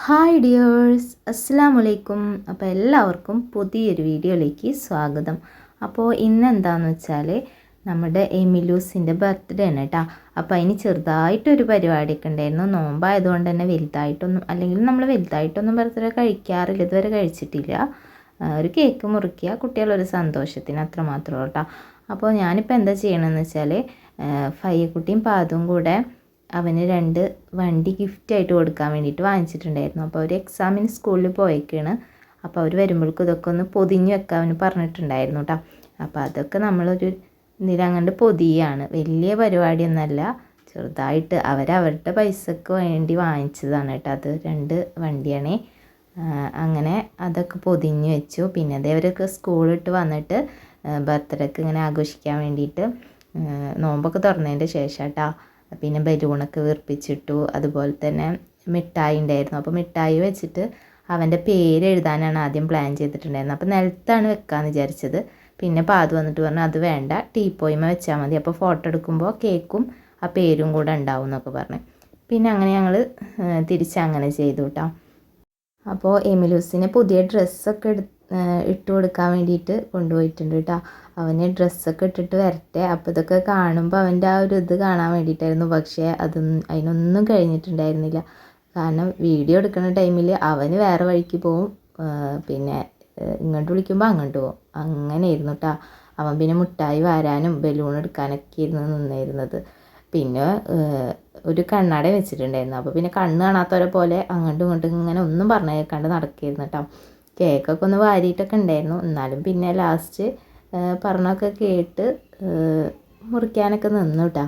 Hi dears, അസ്സലാമു അലൈക്കും. അപ്പോൾ എല്ലാവർക്കും പുതിയൊരു വീഡിയോയിലേക്ക് സ്വാഗതം. അപ്പോൾ ഇന്ന് എന്താണെന്ന് വെച്ചാൽ നമ്മുടെ എമിലൂസിൻ്റെ ബർത്ത്ഡേ ആണ് കേട്ടോ. അപ്പോൾ അതിന് ചെറുതായിട്ടൊരു പരിപാടിയൊക്കെ ഉണ്ടായിരുന്നു. നോമ്പായതുകൊണ്ട് തന്നെ വലുതായിട്ടൊന്നും, അല്ലെങ്കിൽ നമ്മൾ വലുതായിട്ടൊന്നും ബർത്ത്ഡേ കഴിക്കാറില്ല, ഇതുവരെ കഴിച്ചിട്ടില്ല. ഒരു കേക്ക് മുറിക്കുക, കുട്ടികളൊരു സന്തോഷത്തിന് അത്രമാത്രം കേട്ടോ. അപ്പോൾ ഞാനിപ്പോൾ എന്താ ചെയ്യണമെന്ന് വെച്ചാൽ ഫയ്യക്കുട്ടിയും പാതും കൂടെ അവന് 2 വണ്ടി ഗിഫ്റ്റായിട്ട് കൊടുക്കാൻ വേണ്ടിയിട്ട് വാങ്ങിച്ചിട്ടുണ്ടായിരുന്നു. അപ്പോൾ അവർ എക്സാമിന് സ്കൂളിൽ പോയേക്കാണ്. അപ്പോൾ അവർ വരുമ്പോഴേക്കും ഇതൊക്കെ ഒന്ന് പൊതിഞ്ഞ് വെക്കാൻ അവന് പറഞ്ഞിട്ടുണ്ടായിരുന്നു കേട്ടോ. അപ്പോൾ അതൊക്കെ നമ്മളൊരു ഇതിലങ്ങോട്ട് പൊതിയാണ്. വലിയ പരിപാടിയൊന്നുമല്ല, ചെറുതായിട്ട് അവരവരുടെ പൈസക്ക് വേണ്ടി വാങ്ങിച്ചതാണ് കേട്ടോ. അത് 2 വണ്ടിയാണേ. അങ്ങനെ അതൊക്കെ പൊതിഞ്ഞ് വെച്ചു. പിന്നെ അതേവരൊക്കെ സ്കൂളിട്ട് വന്നിട്ട് ബർത്ത്ഡേക്ക് ഇങ്ങനെ ആഘോഷിക്കാൻ വേണ്ടിയിട്ട് നോമ്പൊക്കെ തുറന്നതിൻ്റെ ശേഷം കേട്ടോ. പിന്നെ ബലൂണൊക്കെ വീർപ്പിച്ചിട്ടു. അതുപോലെ തന്നെ മിഠായി ഉണ്ടായിരുന്നു. അപ്പോൾ മിഠായി വെച്ചിട്ട് അവൻ്റെ പേര് എഴുതാനാണ് ആദ്യം പ്ലാൻ ചെയ്തിട്ടുണ്ടായിരുന്നത്. അപ്പോൾ നിലത്താണ് വെക്കാമെന്ന് വിചാരിച്ചത്. പിന്നെ പാതു വന്നിട്ട് പറഞ്ഞു അത് വേണ്ട, ടീപ്പോയിമ വെച്ചാൽ മതി, അപ്പോൾ ഫോട്ടോ എടുക്കുമ്പോൾ കേക്കും ആ പേരും കൂടെ ഉണ്ടാവും എന്നൊക്കെ പറഞ്ഞു. പിന്നെ അങ്ങനെ ഞങ്ങൾ തിരിച്ചങ്ങനെ ചെയ്തു കേട്ടോ. അപ്പോൾ എമിലൂസിനെ പുതിയ ഡ്രസ്സൊക്കെ ഇട്ട് കൊടുക്കാൻ വേണ്ടിയിട്ട് കൊണ്ടുപോയിട്ടുണ്ട് കേട്ടോ. അവന് ഡ്രസ്സൊക്കെ ഇട്ടിട്ട് വരട്ടെ. അപ്പോൾ ഇതൊക്കെ കാണുമ്പോൾ അവൻ്റെ ആ ഒരു ഇത് കാണാൻ വേണ്ടിയിട്ടായിരുന്നു. പക്ഷേ അതിനൊന്നും കഴിഞ്ഞിട്ടുണ്ടായിരുന്നില്ല. കാരണം വീഡിയോ എടുക്കുന്ന ടൈമിൽ അവന് വേറെ വഴിക്ക് പോവും, പിന്നെ ഇങ്ങോട്ട് വിളിക്കുമ്പോൾ അങ്ങോട്ട് പോകും. അങ്ങനെയായിരുന്നു കേട്ടോ. അവൻ പിന്നെ മുട്ടായി വാരാനും ബലൂൺ എടുക്കാനൊക്കെ ഇരുന്ന് നിന്നിരുന്നത്. പിന്നെ ഒരു കണ്ണാട വെച്ചിട്ടുണ്ടായിരുന്നു. അപ്പോൾ പിന്നെ കണ്ണ് കാണാത്തവരെ പോലെ അങ്ങോട്ടും ഇങ്ങോട്ടും ഇങ്ങനെ ഒന്നും പറഞ്ഞു കേൾക്കാണ്ട് നടക്കായിരുന്നു കേട്ടോ. കേക്കൊക്കെ ഒന്ന് വാരിയിട്ടൊക്കെ ഉണ്ടായിരുന്നു. എന്നാലും പിന്നെ ലാസ്റ്റ് പറഞ്ഞൊക്കെ കേട്ട് മുറിക്കാനൊക്കെ നിന്നു കേട്ടോ.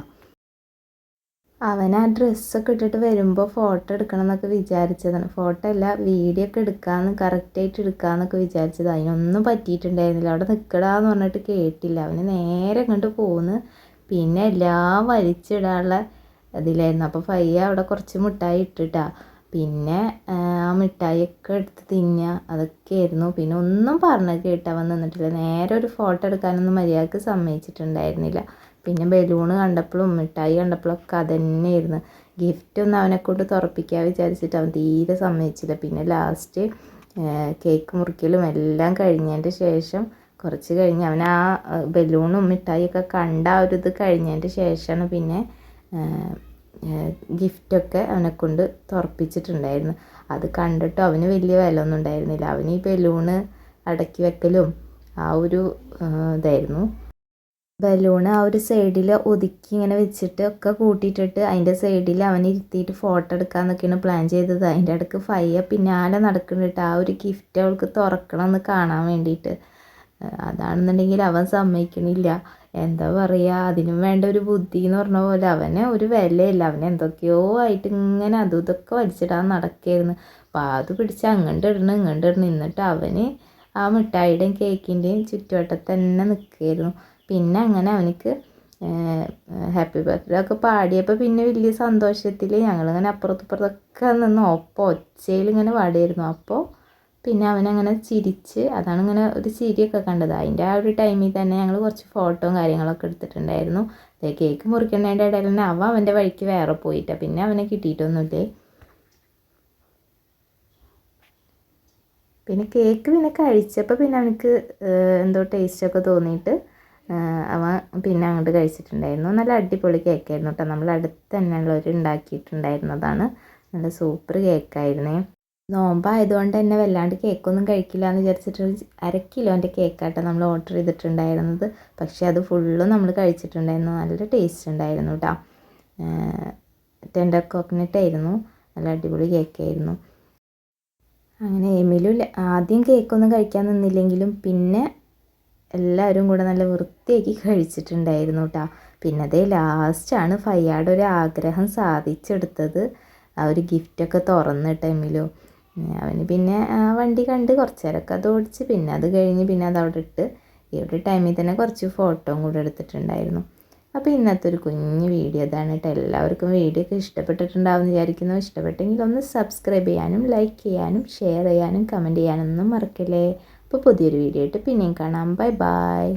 അവൻ ആ ഡ്രസ്സൊക്കെ ഇട്ടിട്ട് വരുമ്പോൾ ഫോട്ടോ എടുക്കണം എന്നൊക്കെ വിചാരിച്ചതാണ്. ഫോട്ടോ അല്ല, വീഡിയോ ഒക്കെ എടുക്കാമെന്ന്, കറക്റ്റായിട്ട് എടുക്കാമെന്നൊക്കെ വിചാരിച്ചത്. അതിനൊന്നും പറ്റിയിട്ടുണ്ടായിരുന്നില്ല. അവിടെ നിൽക്കടാന്ന് പറഞ്ഞിട്ട് കേട്ടില്ല. അവന് നേരെ ഇങ്ങോട്ട് പോന്ന്. പിന്നെ എല്ലാം വലിച്ചിടാനുള്ള ഇതിലായിരുന്നു. അപ്പോൾ ഫയ്യ അവിടെ കുറച്ച് മിഠായി ഇട്ടിട്ടാ. പിന്നെ ആ മിഠായിയൊക്കെ എടുത്ത് തിന്നുക, അതൊക്കെയായിരുന്നു. പിന്നെ ഒന്നും പറഞ്ഞത് കേട്ടവൻ നിന്നിട്ടില്ല. നേരെ ഒരു ഫോട്ടോ എടുക്കാനൊന്നും മര്യാദക്ക് സമ്മതിച്ചിട്ടുണ്ടായിരുന്നില്ല. പിന്നെ ബലൂണ് കണ്ടപ്പോഴും മിഠായി കണ്ടപ്പോഴൊക്കെ അതന്നെയായിരുന്നു. ഗിഫ്റ്റൊന്നും അവനെക്കൊണ്ട് തുറപ്പിക്കാൻ വിചാരിച്ചിട്ട് അവൻ തീരെ സമ്മതിച്ചില്ല. പിന്നെ ലാസ്റ്റ് കേക്ക് മുറിക്കലും എല്ലാം കഴിഞ്ഞതിൻ്റെ ശേഷം കുറച്ച് കഴിഞ്ഞ് അവൻ ആ ബലൂണും മിഠായിയൊക്കെ കണ്ട ആ ഒരു ഇത് കഴിഞ്ഞതിൻ്റെ ശേഷമാണ് പിന്നെ ഗിഫ്റ്റൊക്കെ അവനെക്കൊണ്ട് തുറപ്പിച്ചിട്ടുണ്ടായിരുന്നു. അത് കണ്ടിട്ട് അവന് വലിയ വില ഒന്നും ഉണ്ടായിരുന്നില്ല. അവന് ഈ ബലൂണ് അടക്കി വെക്കലും ആ ഒരു ഇതായിരുന്നു. ബലൂണ് ആ ഒരു സൈഡിൽ ഒതുക്കി ഇങ്ങനെ വെച്ചിട്ട് ഒക്കെ കൂട്ടിയിട്ടിട്ട് അതിൻ്റെ സൈഡിൽ അവൻ ഇരുത്തിയിട്ട് ഫോട്ടോ എടുക്കാമെന്നൊക്കെയാണ് പ്ലാൻ ചെയ്തത്. അതിൻ്റെ ഇടയ്ക്ക് ഫയ്യ പിന്നാലെ നടക്കുന്നുണ്ട് ആ ഒരു ഗിഫ്റ്റ് അവൾക്ക് തുറക്കണം എന്ന് കാണാൻ വേണ്ടിയിട്ട്. അതാണെന്നുണ്ടെങ്കിൽ അവൻ സമ്മതിക്കണില്ല. എന്താ പറയുക, അതിനും വേണ്ട ഒരു ബുദ്ധി എന്ന് പറഞ്ഞ പോലെ അവന് ഒരു വിലയില്ല. അവൻ എന്തൊക്കെയോ ആയിട്ട് ഇങ്ങനെ അതും ഇതൊക്കെ വലിച്ചിടാൻ നടക്കായിരുന്നു. അപ്പോൾ അത് പിടിച്ച് അങ്ങോട്ട് ഇടണം ഇങ്ങോട്ട് ഇടണം. എന്നിട്ട് അവന് ആ മിഠായിയുടെയും കേക്കിൻ്റെയും ചുറ്റുവട്ടത്ത് തന്നെ നിൽക്കുകയായിരുന്നു. പിന്നെ അങ്ങനെ അവനക്ക് ഹാപ്പി ബർത്ത്ഡേ ഒക്കെ പാടിയപ്പോൾ പിന്നെ വലിയ സന്തോഷത്തിൽ ഞങ്ങളിങ്ങനെ അപ്പുറത്തിപ്പുറത്തൊക്കെ നിന്ന് ഒച്ചയിൽ ഇങ്ങനെ പാടിയായിരുന്നു. അപ്പോൾ പിന്നെ അവനങ്ങനെ ചിരിച്ച്, അതാണ് ഇങ്ങനെ ഒരു ചിരിയൊക്കെ കണ്ടത്. അതിൻ്റെ ആ ഒരു ടൈമിൽ തന്നെ ഞങ്ങൾ കുറച്ച് ഫോട്ടോയും കാര്യങ്ങളൊക്കെ എടുത്തിട്ടുണ്ടായിരുന്നു. കേക്ക് മുറിക്കുന്നതിൻ്റെ ഇടയിൽ തന്നെ അവൻ്റെ വഴിക്ക് വേറെ പോയിട്ടാണ്. പിന്നെ അവനെ കിട്ടിയിട്ടൊന്നുമില്ലേ. പിന്നെ കേക്ക് പിന്നെ കഴിച്ചപ്പോൾ പിന്നെ അവനക്ക് എന്തോ ടേസ്റ്റൊക്കെ തോന്നിയിട്ട് അവൻ പിന്നെ അങ്ങോട്ട് കഴിച്ചിട്ടുണ്ടായിരുന്നു. നല്ല അടിപൊളി കേക്കായിരുന്നു കേട്ടോ. നമ്മൾ അടുത്ത് തന്നെയുള്ളവർ ഉണ്ടാക്കിയിട്ടുണ്ടായിരുന്നതാണ്. നല്ല സൂപ്പർ കേക്കായിരുന്നേ. നോമ്പായതുകൊണ്ട് തന്നെ വല്ലാണ്ട് കേക്കൊന്നും കഴിക്കില്ല എന്ന് വിചാരിച്ചിട്ട് 1/2 കിലോൻ്റെ കേക്കാട്ടോ നമ്മൾ ഓർഡർ ചെയ്തിട്ടുണ്ടായിരുന്നത്. പക്ഷേ അത് ഫുള്ളും നമ്മൾ കഴിച്ചിട്ടുണ്ടായിരുന്നു. നല്ല ടേസ്റ്റ് ഉണ്ടായിരുന്നു കേട്ടോ. ടെൻഡർ കോക്കനട്ട് ആയിരുന്നു. നല്ല അടിപൊളി കേക്കായിരുന്നു. അങ്ങനെ എമിലു ആദ്യം കേക്കൊന്നും കഴിക്കാൻ നിന്നില്ലെങ്കിലും പിന്നെ എല്ലാവരും കൂടെ നല്ല വൃത്തിയാക്കി കഴിച്ചിട്ടുണ്ടായിരുന്നു കേട്ടോ. പിന്നെ അതേ ലാസ്റ്റാണ് ഫയ്യാടെ ഒരു ആഗ്രഹം സാധിച്ചെടുത്തത്. ആ ഒരു ഗിഫ്റ്റൊക്കെ തുറന്നിട്ട് എമിലു അവന് പിന്നെ ആ വണ്ടി കണ്ട് കുറച്ച് നേരമൊക്കെ അത് ഓടിച്ച് പിന്നെ അത് കഴിഞ്ഞ് പിന്നെ അത് അവിടെ ഇട്ട് ഈ ഒരു ടൈമിൽ തന്നെ കുറച്ച് ഫോട്ടോയും കൂടെ എടുത്തിട്ടുണ്ടായിരുന്നു. അപ്പോൾ ഇന്നത്തെ ഒരു കുഞ്ഞ് വീഡിയോ ഇതാണ് കേട്ടോ. എല്ലാവർക്കും വീഡിയോ ഒക്കെ ഇഷ്ടപ്പെട്ടിട്ടുണ്ടാവുമെന്ന് വിചാരിക്കുന്നു. ഇഷ്ടപ്പെട്ടെങ്കിൽ ഒന്ന് സബ്സ്ക്രൈബ് ചെയ്യാനും ലൈക്ക് ചെയ്യാനും ഷെയർ ചെയ്യാനും കമൻറ്റ് ചെയ്യാനൊന്നും മറക്കല്ലേ. അപ്പോൾ പുതിയൊരു വീഡിയോ ആയിട്ട് പിന്നെയും കാണാം. Bye bye.